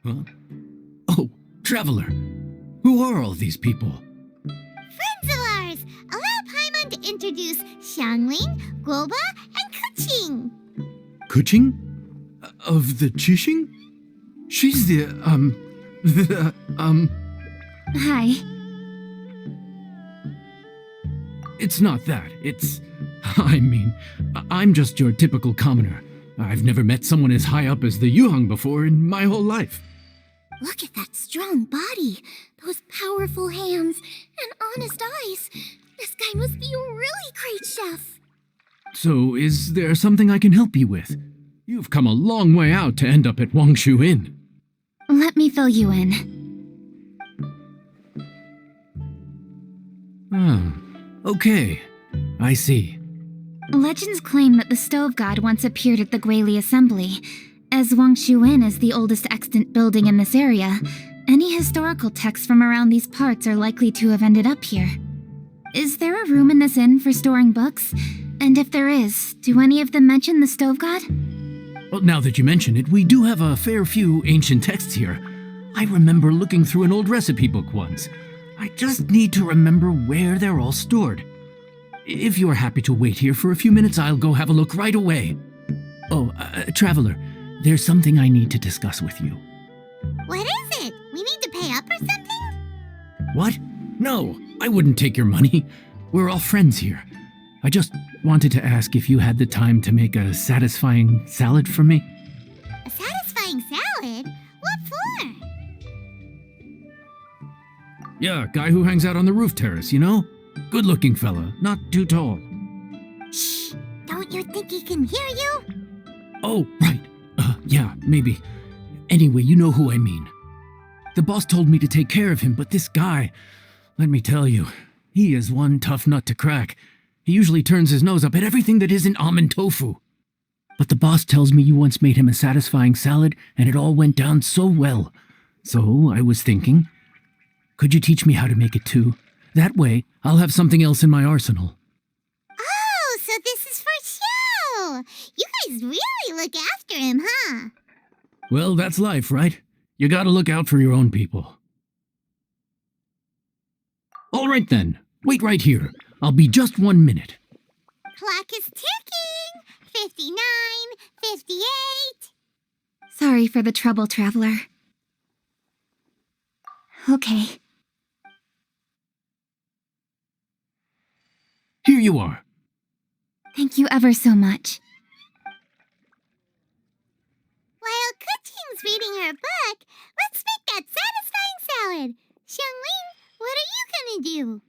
Huh? Oh, Traveler. Who are all these people? Friends of ours! Allow Paimon to introduce Xiangling, Guoba, and Kuqing. Kuqing? Of the Qixing? She's Hi. It's not that. I'm just your typical commoner. I've never met someone as high up as the Yuhang before in my whole life. Look at that strong body, those powerful hands, and honest eyes. This guy must be a really great chef. So, is there something I can help you with? You've come a long way out to end up at Wangshu Inn. Let me fill you in. Ah, okay. I see. Legends claim that the Stove God once appeared at the Guili Assembly. As Wangshu Inn is the oldest extant building in this area, any historical texts from around these parts are likely to have ended up here. Is there a room in this inn for storing books? And if there is, do any of them mention the Stove God? Well, now that you mention it, we do have a fair few ancient texts here. I remember looking through an old recipe book once. I just need to remember where they're all stored. If you're happy to wait here for a few minutes, I'll go have a look right away. Oh, Traveler, there's something I need to discuss with you. What is it? We need to pay up or something? What? No, I wouldn't take your money. We're all friends here. I just wanted to ask if you had the time to make a satisfying salad for me. A satisfying salad? What for? Yeah, guy who hangs out on the roof terrace, you know? Good-looking fella, not too tall. Shh! Don't you think he can hear you? Oh, right. Yeah, maybe. Anyway, you know who I mean. The boss told me to take care of him, but this guy, let me tell you, he is one tough nut to crack. He usually turns his nose up at everything that isn't almond tofu. But the boss tells me you once made him a satisfying salad, and it all went down so well. So I was thinking, could you teach me how to make it too? That way, I'll have something else in my arsenal. Oh, so this is for show! You guys really look after him, huh? Well, that's life, right? You gotta look out for your own people. All right then, wait right here. I'll be just 1 minute. Clock is ticking! 59, 58... Sorry for the trouble, Traveler. Okay. Here you are. Thank you ever so much. While Kuqing's reading her book, let's make that satisfying salad. Xiangling, what are you gonna do?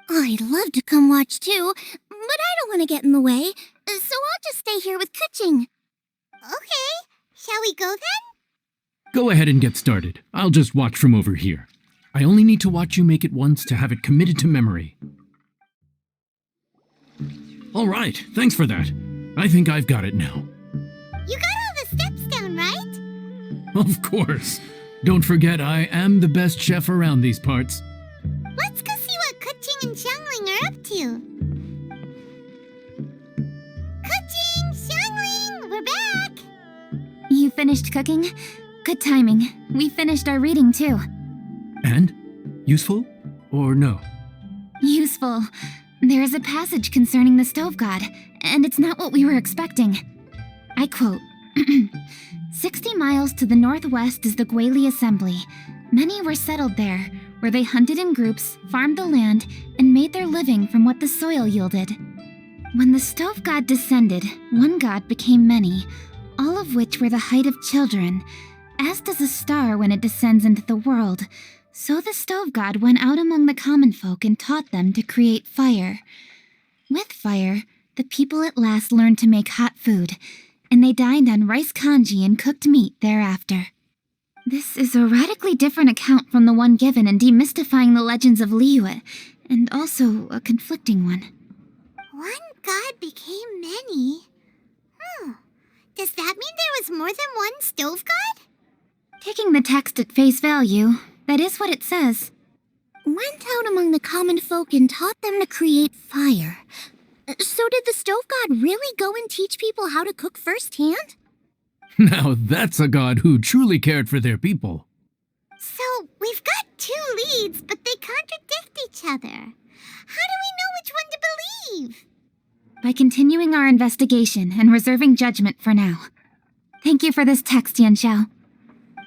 I'd love to come watch too, but I don't want to get in the way, so I'll just stay here with Kuqing. Okay, shall we go then? Go ahead and get started. I'll just watch from over here. I only need to watch you make it once to have it committed to memory. All right, thanks for that. I think I've got it now. You got all the steps down, right? Of course. Don't forget, I am the best chef around these parts. Let's go see what Kuqing and Xiangling are up to. Kuqing, Xiangling, we're back! You finished cooking? Good timing. We finished our reading too. And? Useful? Or no? Useful. There is a passage concerning the Stove God, and it's not what we were expecting. I quote, 60 miles to the northwest is the Guili Assembly. Many were settled there, where they hunted in groups, farmed the land, and made their living from what the soil yielded. When the Stove God descended, one god became many, all of which were the height of children. As does a star when it descends into the world, so the Stove God went out among the common folk and taught them to create fire. With fire, the people at last learned to make hot food, and they dined on rice congee and cooked meat thereafter. This is a radically different account from the one given in Demystifying the Legends of Liyue, and also a conflicting one. One god became many? Does that mean there was more than one Stove God? Taking the text at face value, that is what it says. Went out among the common folk and taught them to create fire. So did the Stove God really go and teach people how to cook firsthand? Now that's a god who truly cared for their people. So, we've got two leads, but they contradict each other. How do we know which one to believe? By continuing our investigation and reserving judgment for now. Thank you for this text, Yanxiao.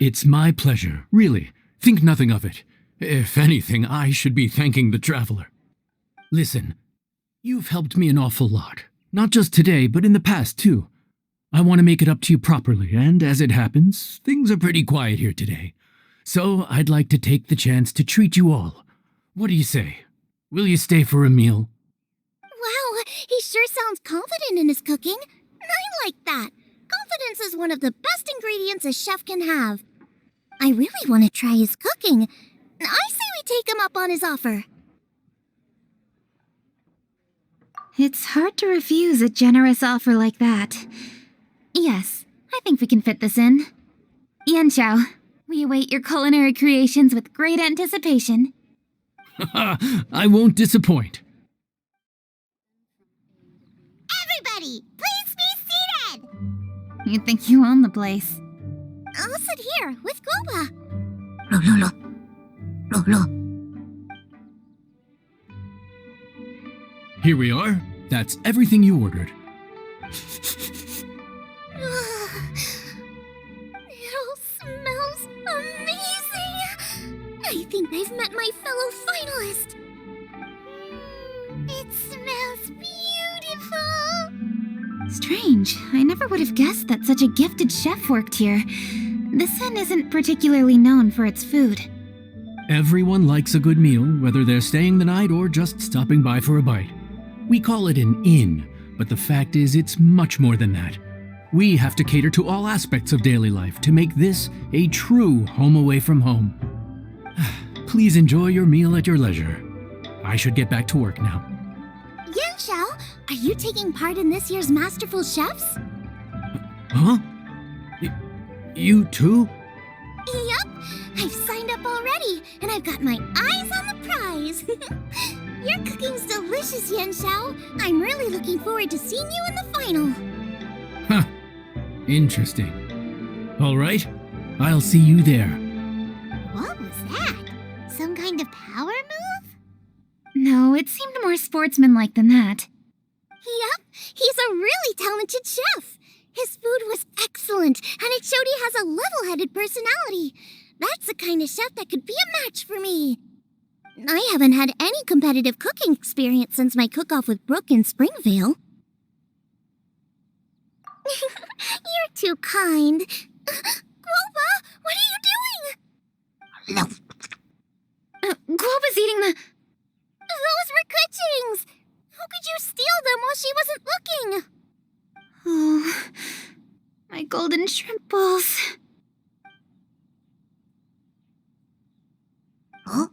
It's my pleasure, really. Think nothing of it. If anything, I should be thanking the traveler. Listen, you've helped me an awful lot. Not just today, but in the past, too. I want to make it up to you properly, and as it happens, things are pretty quiet here today. So I'd like to take the chance to treat you all. What do you say? Will you stay for a meal? Wow, he sure sounds confident in his cooking. I like that. Confidence is one of the best ingredients a chef can have. I really want to try his cooking. I say we take him up on his offer. It's hard to refuse a generous offer like that. Yes, I think we can fit this in. Yanxiao, we await your culinary creations with great anticipation. I won't disappoint. Everybody, please be seated! You think you own the place. I'll sit here with Goba. Here we are. That's everything you ordered. It all smells amazing! I think I've met my fellow finalist. It smells beautiful. Strange. I never would have guessed that such a gifted chef worked here. This inn isn't particularly known for its food. Everyone likes a good meal, whether they're staying the night or just stopping by for a bite. We call it an inn, but the fact is it's much more than that. We have to cater to all aspects of daily life to make this a true home away from home. Please enjoy your meal at your leisure. I should get back to work now. Yanxiao, are you taking part in this year's Masterful Chefs? Huh? You too? Yup, I've signed up already, and I've got my eyes on the prize. Your cooking's delicious, Yanxiao. I'm really looking forward to seeing you in the final. Huh. Interesting. All right, I'll see you there. What was that? Some kind of power move? No, it seemed more sportsmanlike than that. Yup, he's a really talented chef. His food was excellent, and it showed he has a level-headed personality. That's the kind of chef that could be a match for me. I haven't had any competitive cooking experience since my cook-off with Brooke in Springvale. You're too kind. Guoba, what are you doing? No. Globa's eating the... Those were Kuching's. How could you steal them while she wasn't looking? Oh, my golden shrimp balls. Huh?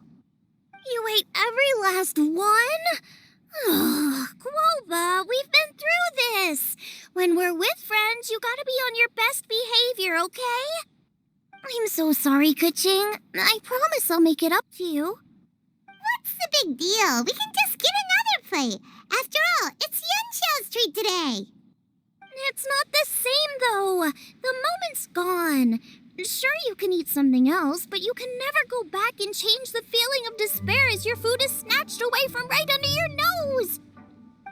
You ate every last one? Ugh, Guoba, we've been through this. When we're with friends, you gotta be on your best behavior, okay? I'm so sorry, Kuching. I promise I'll make it up to you. What's the big deal? We can just get another plate. After all, it's Yanxiao's treat today. It's not the same, though. The moment's gone. Sure, you can eat something else, but you can never go back and change the feeling of despair as your food is snatched away from right under your nose.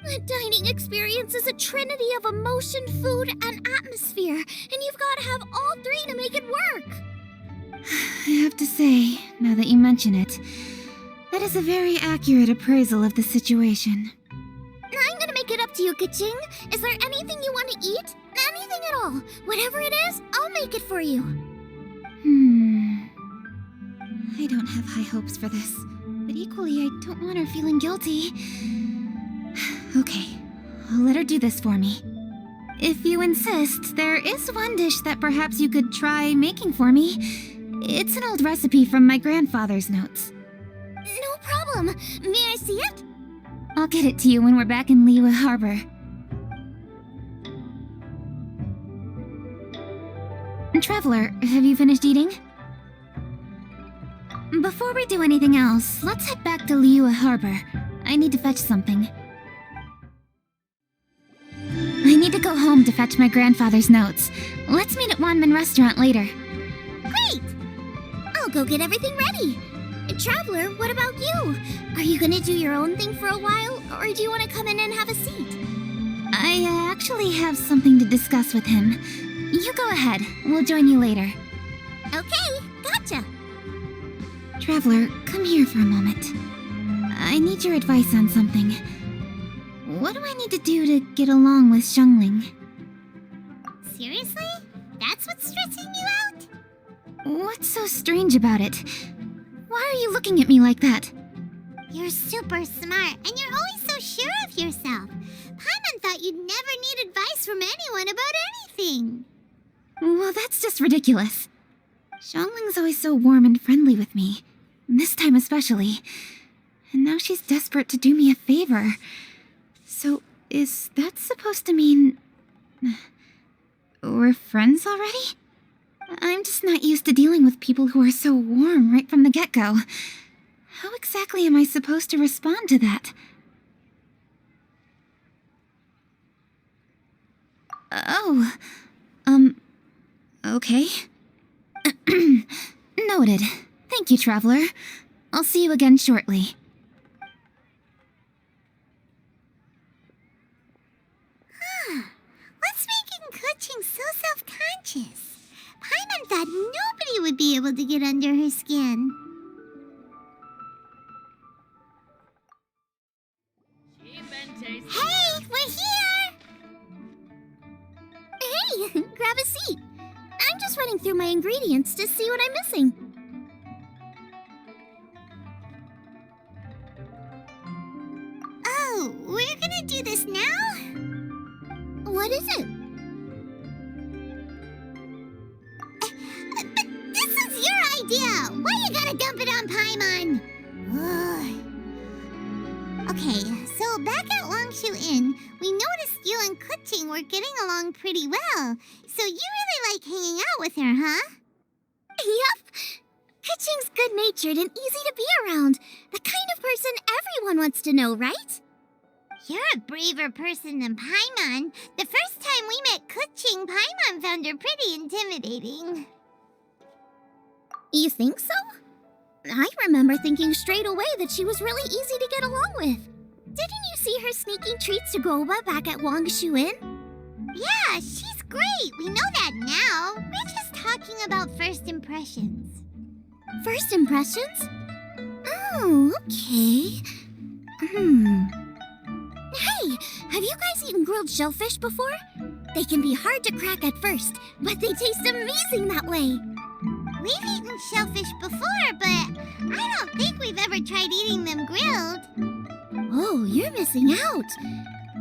The dining experience is a trinity of emotion, food, and atmosphere, and you've got to have all three to make it work. I have to say, now that you mention it, that is a very accurate appraisal of the situation. I'm gonna make it up to you, Kaching. Is there anything you want to eat? Anything at all. Whatever it is, I'll make it for you. I don't have high hopes for this, but equally I don't want her feeling guilty. Okay, I'll let her do this for me. If you insist, there is one dish that perhaps you could try making for me. It's an old recipe from my grandfather's notes. No problem. May I see it? I'll get it to you when we're back in Liyue Harbor. Traveler, have you finished eating? Before we do anything else, let's head back to Liyue Harbor. I need to fetch something. I need need to go home to fetch my grandfather's notes. Let's meet at Wanman Restaurant later. Great! I'll go get everything ready. Traveler, what about you? Are you gonna do your own thing for a while, or do you want to come in and have a seat? I actually have something to discuss with him. You go ahead. We'll join you later. Okay, gotcha. Traveler, come here for a moment. I need your advice on something. What do I need to do to get along with Xiangling? Seriously? That's what's stressing you out? What's so strange about it? Why are you looking at me like that? You're super smart, and you're always so sure of yourself. Paimon thought you'd never need advice from anyone about anything. Well, that's just ridiculous. Xiangling's always so warm and friendly with me. This time especially. And now she's desperate to do me a favor. So, is that supposed to mean... we're friends already? I'm just not used to dealing with people who are so warm right from the get-go. How exactly am I supposed to respond to that? Oh, okay. Noted. Thank you, Traveler. I'll see you again shortly. What's making Kuching so self-conscious? Paimon thought nobody would be able to get under her skin. Hey, we're here! Hey, grab a seat. I'm just running through my ingredients to see what I'm missing. Oh, we're gonna do this now? What is it? But this is your idea! Why you gotta dump it on Paimon? Okay, so back at Longshu Inn, we noticed you and Kuching were getting along pretty well. So you really like hanging out with her, huh? Yep. Kuching's good-natured and easy to be around. The kind of person everyone wants to know, right? You're a braver person than Paimon. The first time we met Kuching, Paimon found her pretty intimidating. You think so? I remember thinking straight away that she was really easy to get along with. Didn't you see her sneaking treats to Goba back at Longshu Inn? Yeah, she's great. We know that now. We're just talking about first impressions. First impressions? Oh, okay. Hey, have you guys eaten grilled shellfish before? They can be hard to crack at first, but they taste amazing that way. We've eaten shellfish before, but I don't think we've ever tried eating them grilled. Oh, you're missing out.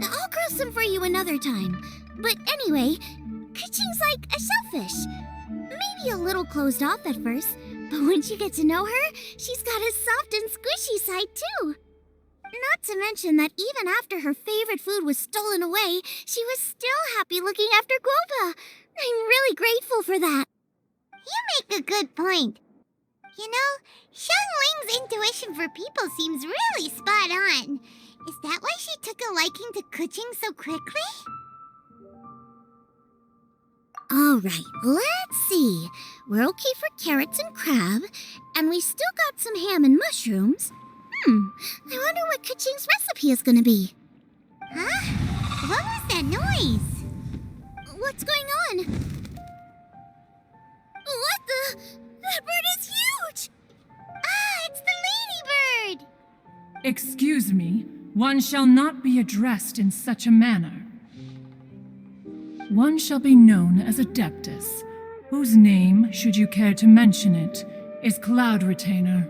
I'll grill some for you another time. But anyway, Kuching's like a shellfish. Maybe a little closed off at first, but once you get to know her, she's got a soft and squishy side too. Not to mention that even after her favorite food was stolen away, she was still happy looking after Guoba. I'm really grateful for that. You make a good point. You know, Xiangling's intuition for people seems really spot on. Is that why she took a liking to Kuching so quickly? Alright, let's see. We're okay for carrots and crab, and we still got some ham and mushrooms. I wonder what Kuching's recipe is gonna be. Huh? What was that noise? What's going on? What the? That bird is huge! Ah, it's the ladybird! Excuse me, one shall not be addressed in such a manner. One shall be known as Adeptus, whose name, should you care to mention it, is Cloud Retainer.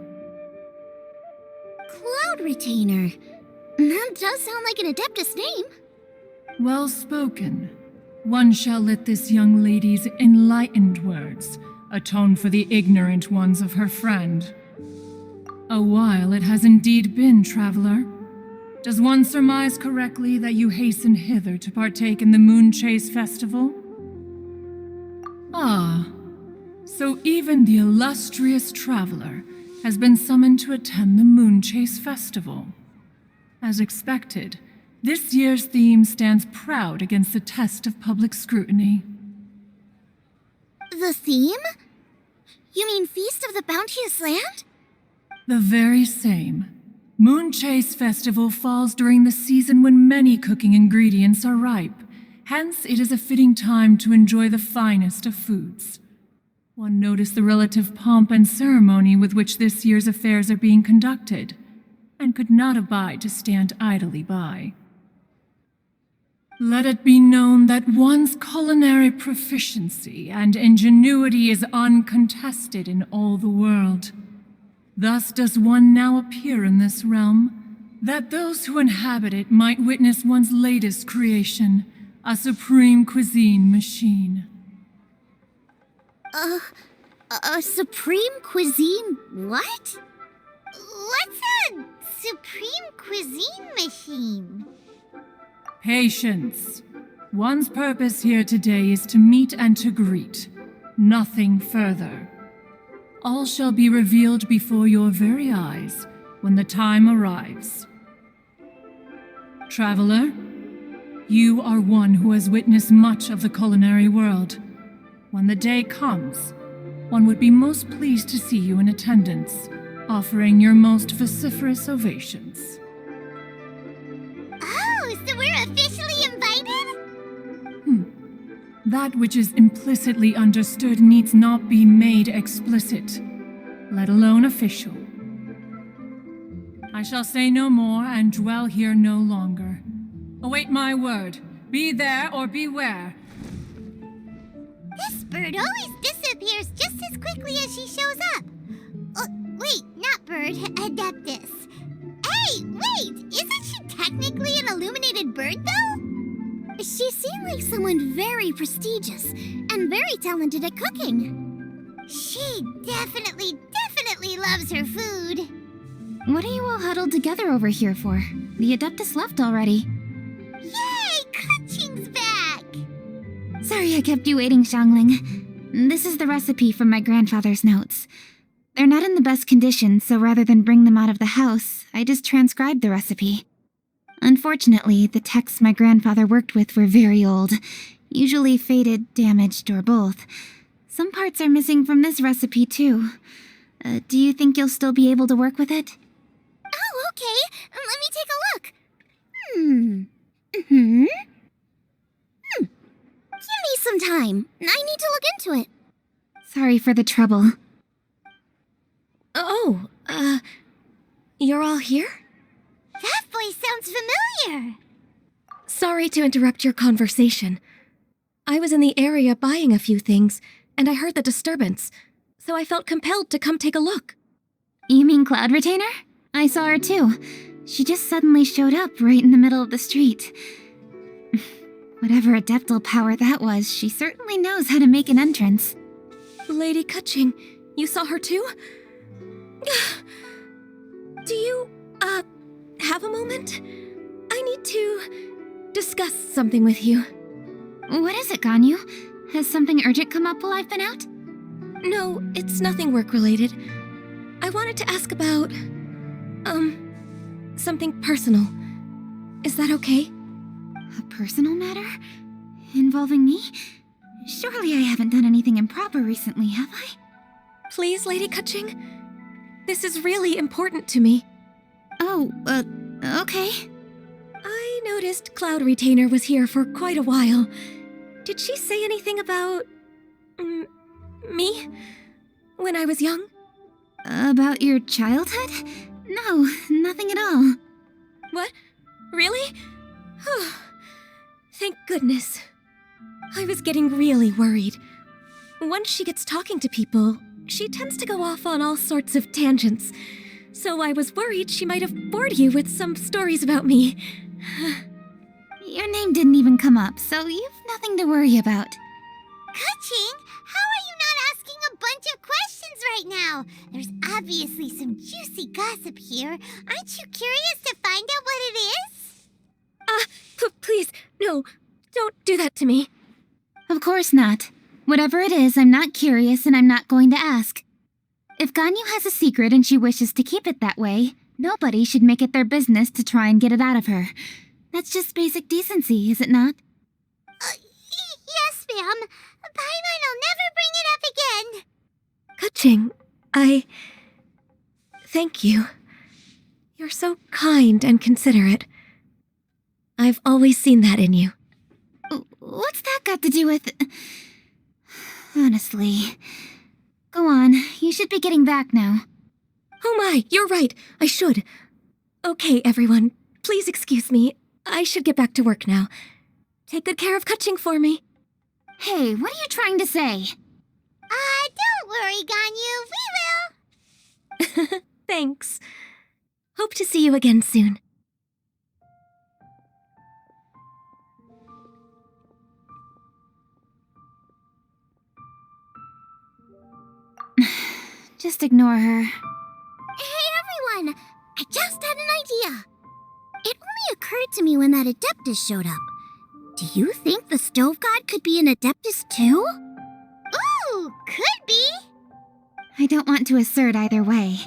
Cloud Retainer? That does sound like an Adeptus name. Well spoken. One shall let this young lady's enlightened words atone for the ignorant ones of her friend. A while it has indeed been, traveler. Does one surmise correctly that you hasten hither to partake in the Moon Chase Festival? Ah, so even the illustrious traveler has been summoned to attend the Moon Chase Festival. As expected, This year's theme stands proud against the test of public scrutiny. The theme? You mean Feast of the Bounteous Land? The very same. Moonchase Festival falls during the season when many cooking ingredients are ripe. Hence, it is a fitting time to enjoy the finest of foods. One noticed the relative pomp and ceremony with which this year's affairs are being conducted, and could not abide to stand idly by. Let it be known that one's culinary proficiency and ingenuity is uncontested in all the world. Thus does one now appear in this realm, that those who inhabit it might witness one's latest creation, a supreme cuisine machine. A supreme cuisine what? What's a supreme cuisine machine? Patience. One's purpose here today is to meet and to greet. Nothing further. All shall be revealed before your very eyes when the time arrives. Traveler, you are one who has witnessed much of the culinary world. When the day comes, one would be most pleased to see you in attendance, offering your most vociferous ovations. Oh, so we're officially invited? That which is implicitly understood needs not be made explicit, let alone official. I shall say no more and dwell here no longer. Await my word. Be there or beware. This bird always disappears just as quickly as she shows up. Wait, not bird, Adeptus. Hey, wait! Isn't she technically an illuminated bird, though? She seemed like someone very prestigious and very talented at cooking. She definitely loves her food. What are you all huddled together over here for? The Adeptus left already. Yay! Kaching's back! Sorry I kept you waiting, Xiangling. This is the recipe from my grandfather's notes. They're not in the best condition, so rather than bring them out of the house, I just transcribed the recipe. Unfortunately, the texts my grandfather worked with were very old, usually faded, damaged, or both. Some parts are missing from this recipe, too. Do you think you'll still be able to work with it? Oh, okay. Let me take a look. Give me some time. I need to look into it. Sorry for the trouble. You're all here? That voice sounds familiar. Sorry to interrupt your conversation. I was in the area buying a few things, and I heard the disturbance, so I felt compelled to come take a look. You mean Cloud Retainer? I saw her too. She just suddenly showed up right in the middle of the street. Whatever adeptal power that was, she certainly knows how to make an entrance. Lady Kaching, you saw her too? Do you, have a moment? I need to discuss something with you. What is it, Ganyu? Has something urgent come up while I've been out? No, it's nothing work-related. I wanted to ask about, something personal. Is that okay? A personal matter? Involving me? Surely I haven't done anything improper recently, have I? Please, Lady Kaching? This is really important to me. Oh, okay. I noticed Cloud Retainer was here for quite a while. Did she say anything about... me? When I was young? About your childhood? No, nothing at all. What? Really? Thank goodness. I was getting really worried. Once she gets talking to people, she tends to go off on all sorts of tangents. So I was worried she might have bored you with some stories about me. Your name didn't even come up, so you've nothing to worry about. Kaching, how are you not asking a bunch of questions right now? There's obviously some juicy gossip here. Aren't you curious to find out what it is? Please, no, don't do that to me. Of course not. Whatever it is, I'm not curious and I'm not going to ask. If Ganyu has a secret and she wishes to keep it that way, nobody should make it their business to try and get it out of her. That's just basic decency, is it not? Yes, ma'am. Paimon will never bring it up again. Kaching, thank you. You're so kind and considerate. I've always seen that in you. What's that got to do with... Honestly. Go on, you should be getting back now. Oh my, you're right. I should. Okay, everyone. Please excuse me. I should get back to work now. Take good care of Kaching for me. Hey, what are you trying to say? Don't worry, Ganyu. We will. Thanks. Hope to see you again soon. Just ignore her. Hey, everyone. I just had an idea. It only occurred to me when that Adeptus showed up. Do you think the Stove God could be an Adeptus too? Ooh, could be. I don't want to assert either way,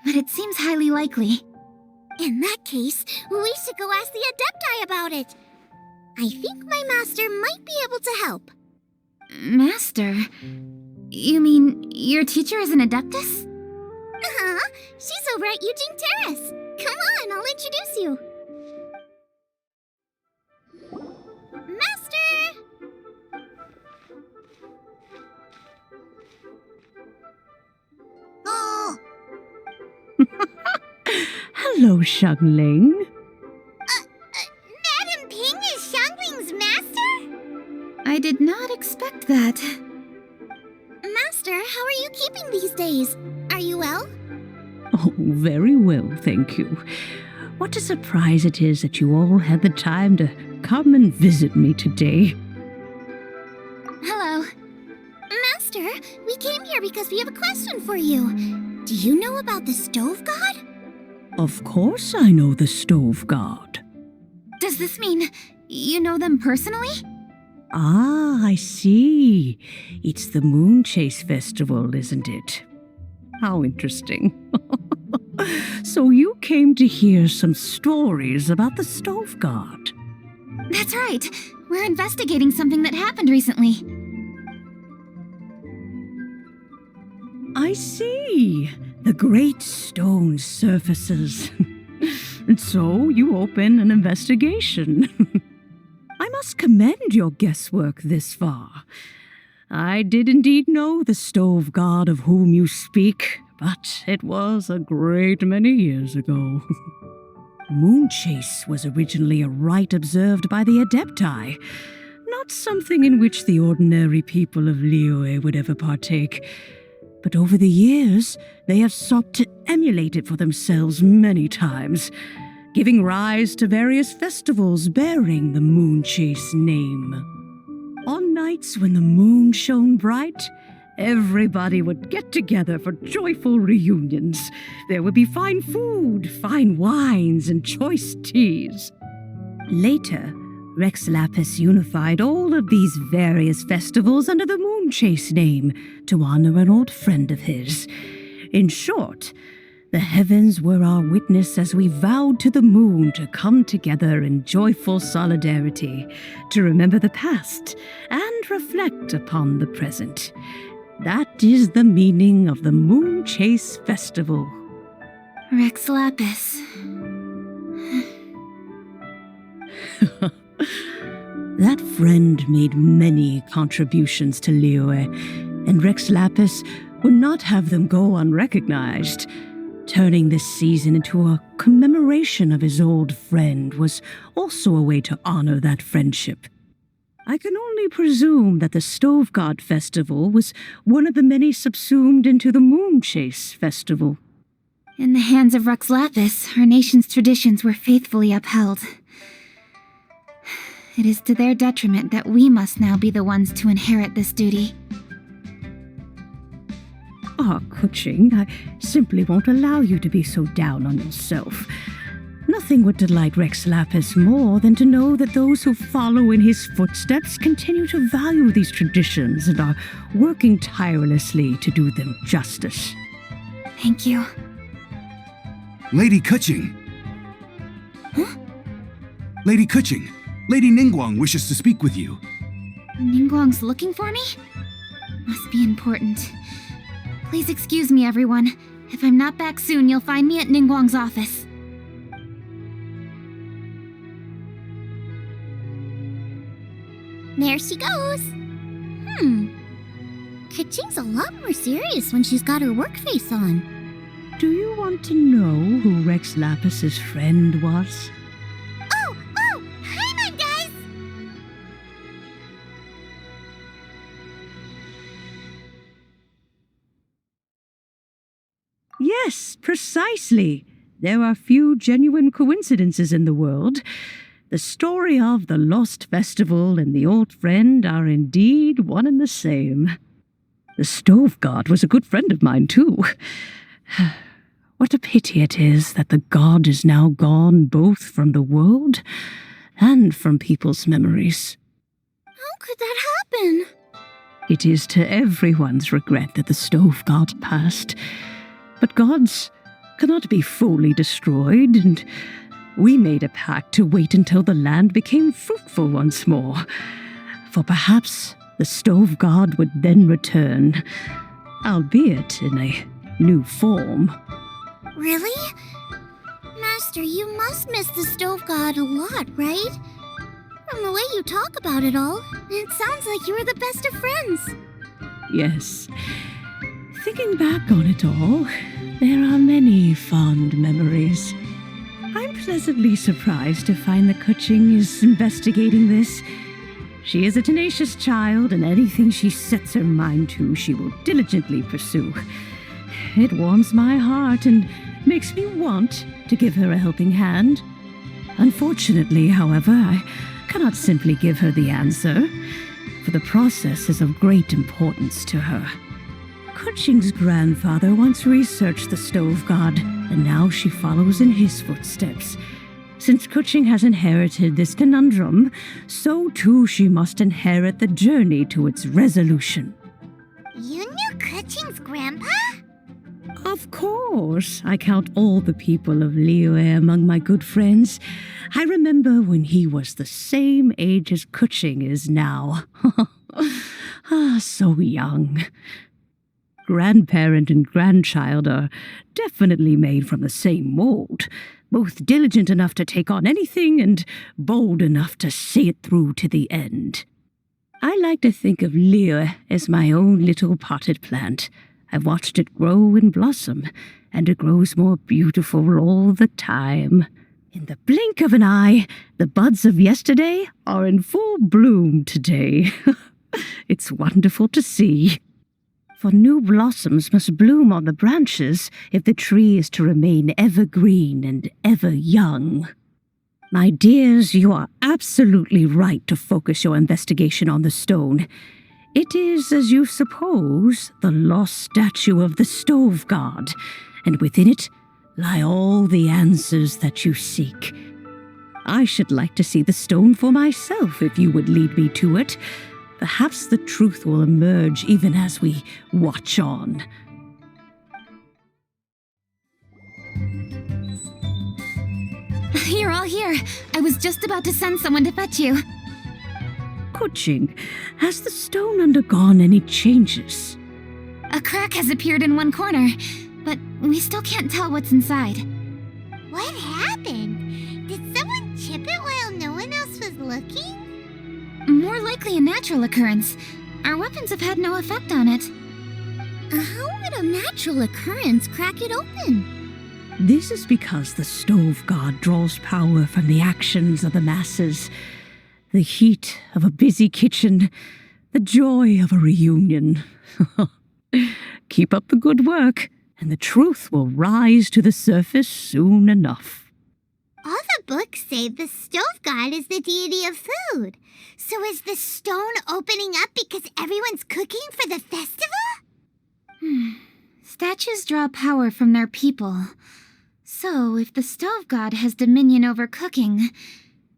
but it seems highly likely. In that case, we should go ask the Adepti about it. I think my master might be able to help. Master? You mean your teacher is an Adeptus? Uh-huh. She's over at Eugene Terrace. Come on, I'll introduce you. Master! Oh! Hello, Xiangling. Madam Ping is Xiangling's master? I did not expect that. Master, how are you keeping these days? Are you well? Oh, very well, thank you. What a surprise it is that you all had the time to come and visit me today. Hello. Master, we came here because we have a question for you. Do you know about the Stove God? Of course I know the Stove God. Does this mean you know them personally? Ah, I see. It's the Moon Chase Festival, isn't it? How interesting. So you came to hear some stories about the Stove God. That's right. We're investigating something that happened recently. I see. The great stone surfaces. And so you open an investigation. I must commend your guesswork this far. I did indeed know the Stove God of whom you speak, but it was a great many years ago. Moon Chase was originally a rite observed by the Adepti, not something in which the ordinary people of Liyue would ever partake. But over the years, they have sought to emulate it for themselves many times, giving rise to various festivals bearing the Moon Chase name. On nights when the moon shone bright, everybody would get together for joyful reunions. There would be fine food, fine wines, and choice teas. Later, Rex Lapis unified all of these various festivals under the Moon Chase name to honor an old friend of his. In short, the heavens were our witness as we vowed to the moon to come together in joyful solidarity, to remember the past and reflect upon the present. That is the meaning of the Moon Chase Festival. Rex Lapis. That friend made many contributions to Liyue, and Rex Lapis would not have them go unrecognized. Turning this season into a commemoration of his old friend was also a way to honor that friendship. I can only presume that the Stove God Festival was one of the many subsumed into the Moon Chase Festival. In the hands of Rex Lapis, our nation's traditions were faithfully upheld. It is to their detriment that we must now be the ones to inherit this duty. Ah, Kuching, I simply won't allow you to be so down on yourself. Nothing would delight Rex Lapis more than to know that those who follow in his footsteps continue to value these traditions and are working tirelessly to do them justice. Thank you. Lady Kuching! Huh? Lady Kuching, Lady Ningguang wishes to speak with you. Ningguang's looking for me? Must be important. Please excuse me, everyone. If I'm not back soon, you'll find me at Ningguang's office. There she goes. Kuching's a lot more serious when she's got her work face on. Do you want to know who Rex Lapis's friend was? Oh! Hi, guys! Yes, precisely. There are few genuine coincidences in the world. The story of the Lost Festival and the old friend are indeed one and the same. The Stove God was a good friend of mine, too. What a pity it is that the god is now gone both from the world and from people's memories. How could that happen? It is to everyone's regret that the Stove God passed. But gods cannot be fully destroyed, and we made a pact to wait until the land became fruitful once more. For perhaps the Stove God would then return, albeit in a new form. Really? Master, you must miss the Stove God a lot, right? From the way you talk about it all, it sounds like you were the best of friends. Yes. Thinking back on it all, there are many fond memories. I'm pleasantly surprised to find that Kuching is investigating this. She is a tenacious child, and anything she sets her mind to, she will diligently pursue. It warms my heart and makes me want to give her a helping hand. Unfortunately, however, I cannot simply give her the answer, for the process is of great importance to her. Kuching's grandfather once researched the Stove God, and now she follows in his footsteps. Since Kuching has inherited this conundrum, so too she must inherit the journey to its resolution. You knew Kuching's grandpa? Of course, I count all the people of Liyue among my good friends. I remember when he was the same age as Kuching is now. So young. Grandparent and grandchild are definitely made from the same mold, both diligent enough to take on anything and bold enough to see it through to the end. I like to think of Liyue as my own little potted plant. I've watched it grow and blossom, and it grows more beautiful all the time. In the blink of an eye, the buds of yesterday are in full bloom today. It's wonderful to see. For new blossoms must bloom on the branches if the tree is to remain evergreen and ever young. My dears, you are absolutely right to focus your investigation on the stone. It is, as you suppose, the lost statue of the Stove God, and within it lie all the answers that you seek. I should like to see the stone for myself if you would lead me to it. Perhaps the truth will emerge even as we watch on. You're all here. I was just about to send someone to fetch you. Kuching, has the stone undergone any changes? A crack has appeared in one corner, but we still can't tell what's inside. What happened? Did someone chip it while no one else was looking? More likely a natural occurrence. Our weapons have had no effect on it. How would a natural occurrence crack it open? This is because the Stove God draws power from the actions of the masses. The heat of a busy kitchen, the joy of a reunion. Keep up the good work, and the truth will rise to the surface soon enough. All the books say the Stove God is the deity of food. So is the stone opening up because everyone's cooking for the festival? Statues draw power from their people. So, if the Stove God has dominion over cooking,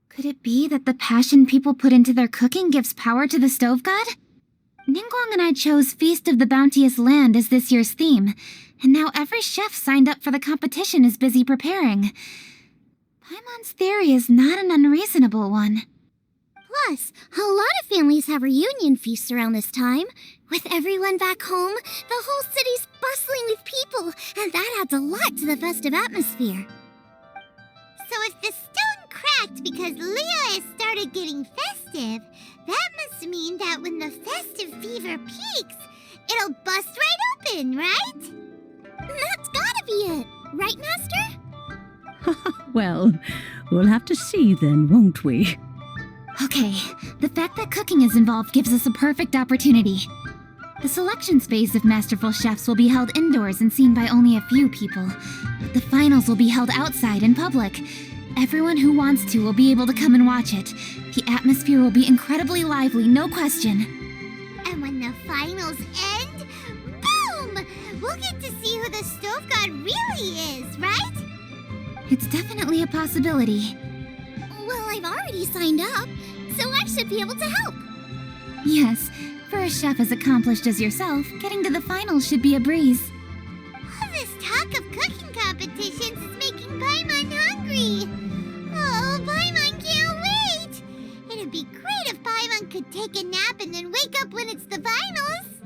could it be that the passion people put into their cooking gives power to the Stove God? Ningguang and I chose Feast of the Bounteous Land as this year's theme, and now every chef signed up for the competition is busy preparing. Paimon's theory is not an unreasonable one. Plus, a lot of families have reunion feasts around this time. With everyone back home, the whole city's bustling with people, and that adds a lot to the festive atmosphere. So if the stone cracked because Leah has started getting festive, that must mean that when the festive fever peaks, it'll bust right open, right? That's gotta be it, right, Master? Well, we'll have to see then, won't we? Okay, the fact that cooking is involved gives us a perfect opportunity. The selections phase of Masterful Chefs will be held indoors and seen by only a few people, but the finals will be held outside in public. Everyone who wants to will be able to come and watch it. The atmosphere will be incredibly lively, no question. And when the finals end, boom! We'll get to see who the Stove God really is, right? It's definitely a possibility. Well, I've already signed up, so I should be able to help. Yes, for a chef as accomplished as yourself, getting to the finals should be a breeze. All this talk of cooking competitions is making Paimon hungry. Oh, Paimon can't wait! It'd be great if Paimon could take a nap and then wake up when it's the finals.